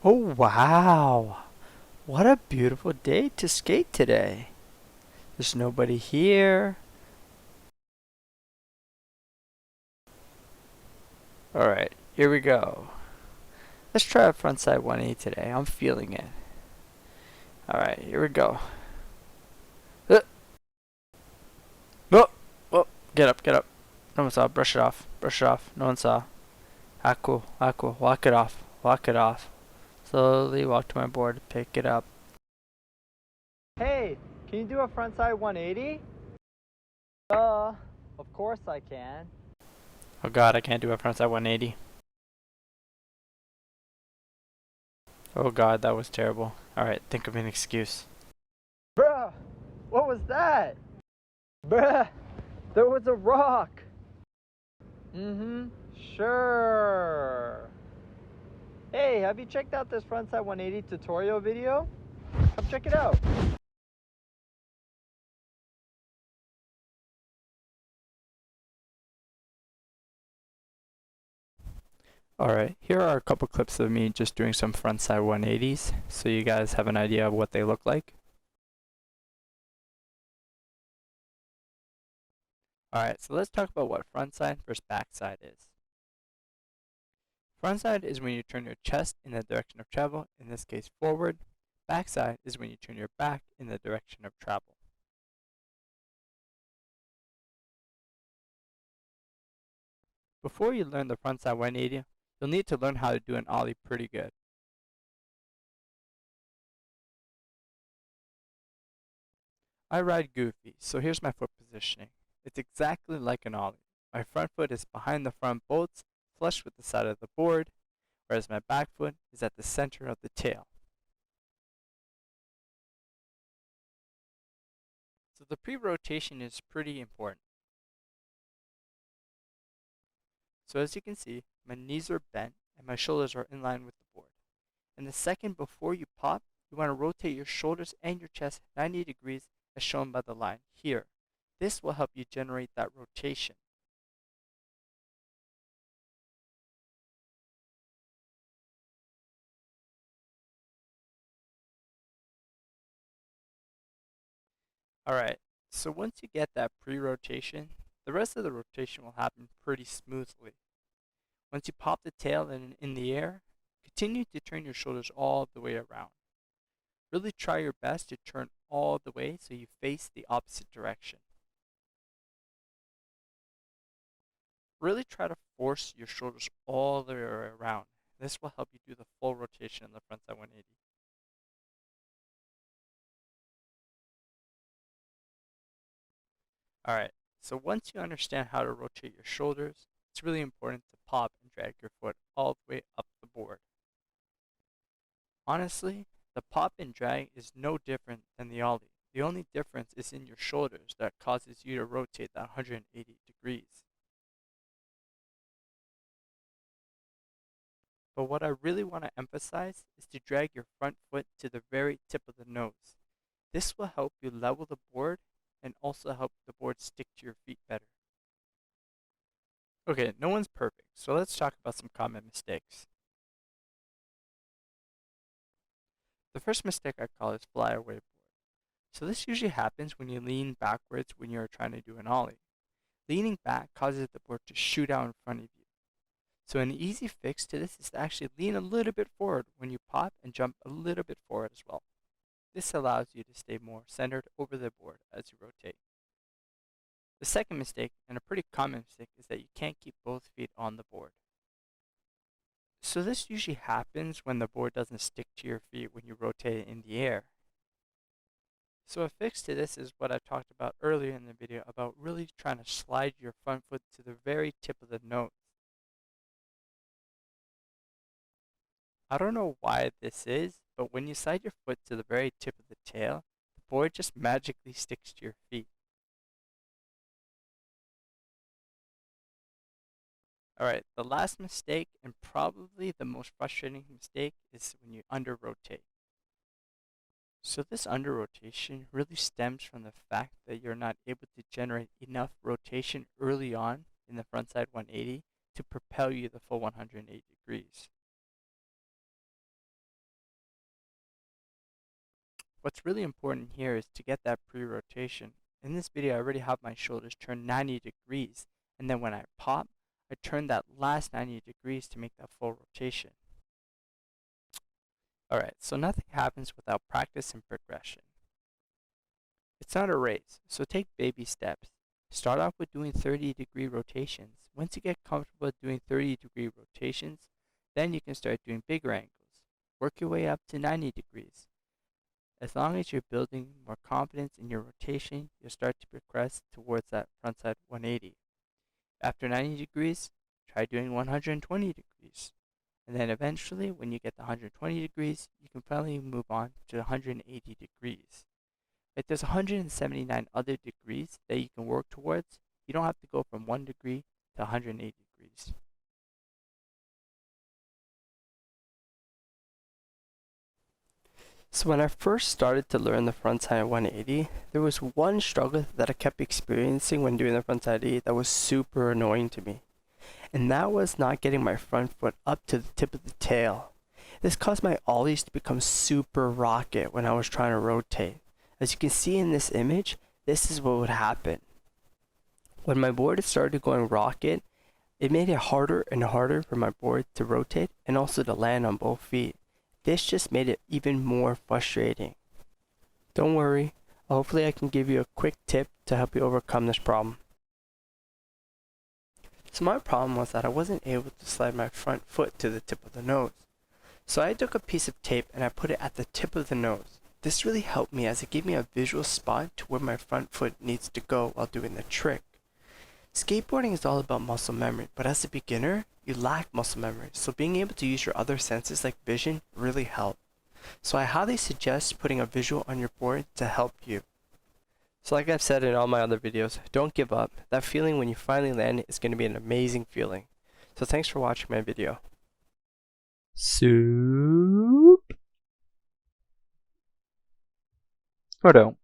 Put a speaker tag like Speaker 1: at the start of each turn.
Speaker 1: Oh wow! What a beautiful day to skate today. There's nobody here. Alright, here we go. Let's try a frontside 180 today. I'm feeling it. Alright, here we go. Uh, oh, oh, get up, get up. No one saw. Brush it off. Brush it off. No one saw. Cool. Cool. Walk it off. Walk it off. Slowly walk to my board. Pick it up. Hey, can you do a frontside 180? Of course I can. Oh god, I can't do a frontside 180. Oh god, that was terrible. Alright, think of an excuse. Bruh! What was that? Bruh! There was a rock! Mm-hmm. Sure. Hey, have you checked out this frontside 180 tutorial video? Come check it out. Alright, here are a couple clips of me just doing some frontside 180s, so you guys have an idea of what they look like. Alright, so let's talk about what frontside versus backside is. Frontside is when you turn your chest in the direction of travel, in this case forward. Backside is when you turn your back in the direction of travel. Before you learn the frontside 180, you'll need to learn how to do an ollie pretty good. I ride goofy, so here's my foot positioning. It's exactly like an ollie. My front foot is behind the front bolts, flush with the side of the board, whereas my back foot is at the center of the tail. So the pre-rotation is pretty important. So as you can see, my knees are bent and my shoulders are in line with the board. And the second before you pop, you want to rotate your shoulders and your chest 90 degrees as shown by the line here. This will help you generate that rotation. Alright, so once you get that pre-rotation, the rest of the rotation will happen pretty smoothly. Once you pop the tail in the air, continue to turn your shoulders all the way around. Really try your best to turn all the way so you face the opposite direction. Really try to force your shoulders all the way around. This will help you do the full rotation in the frontside 180. Alright, so once you understand how to rotate your shoulders, it's really important to pop and drag your foot all the way up the board. Honestly, the pop and drag is no different than the ollie. The only difference is in your shoulders that causes you to rotate that 180 degrees. But what I really want to emphasize is to drag your front foot to the very tip of the nose. This will help you level the board and also help the board stick to your feet better. Okay, no one's perfect, so let's talk about some common mistakes. The first mistake I call is flyaway board. So this usually happens when you lean backwards when you're trying to do an ollie. Leaning back causes the board to shoot out in front of you. So an easy fix to this is to actually lean a little bit forward when you pop and jump a little bit forward as well. This allows you to stay more centered over the board as you rotate. The second mistake, and a pretty common mistake, is that you can't keep both feet on the board. So this usually happens when the board doesn't stick to your feet when you rotate it in the air. So a fix to this is what I talked about earlier in the video about really trying to slide your front foot to the very tip of the nose. I don't know why this is, but when you slide your foot to the very tip of the tail, the board just magically sticks to your feet. Alright, the last mistake, and probably the most frustrating mistake, is when you under-rotate. So this under-rotation really stems from the fact that you're not able to generate enough rotation early on in the frontside 180 to propel you the full 180 degrees. What's really important here is to get that pre-rotation. In this video, I already have my shoulders turned 90 degrees, and then when I pop, I turn that last 90 degrees to make that full rotation. Alright, so nothing happens without practice and progression. It's not a race, so take baby steps. Start off with doing 30-degree rotations. Once you get comfortable doing 30-degree rotations, then you can start doing bigger angles. Work your way up to 90 degrees. As long as you're building more confidence in your rotation, you'll start to progress towards that frontside 180. After 90 degrees, try doing 120 degrees. And then eventually, when you get to 120 degrees, you can finally move on to 180 degrees. If there's 179 other degrees that you can work towards, you don't have to go from 1 degree to 180 degrees. So when I first started to learn the frontside 180, there was one struggle that I kept experiencing when doing the frontside 80 that was super annoying to me. And that was not getting my front foot up to the tip of the tail. This caused my ollies to become super rocket when I was trying to rotate. As you can see in this image, this is what would happen. When my board started going rocket, it made it harder and harder for my board to rotate and also to land on both feet. This just made it even more frustrating. Don't worry, hopefully I can give you a quick tip to help you overcome this problem. So my problem was that I wasn't able to slide my front foot to the tip of the nose. So I took a piece of tape and I put it at the tip of the nose. This really helped me as it gave me a visual spot to where my front foot needs to go while doing the trick. Skateboarding is all about muscle memory, but as a beginner, you lack muscle memory, so being able to use your other senses like vision really helps. So I highly suggest putting a visual on your board to help you. So like I've said in all my other videos, don't give up. That feeling when you finally land is going to be an amazing feeling. So thanks for watching my video.
Speaker 2: Soup? Or don't.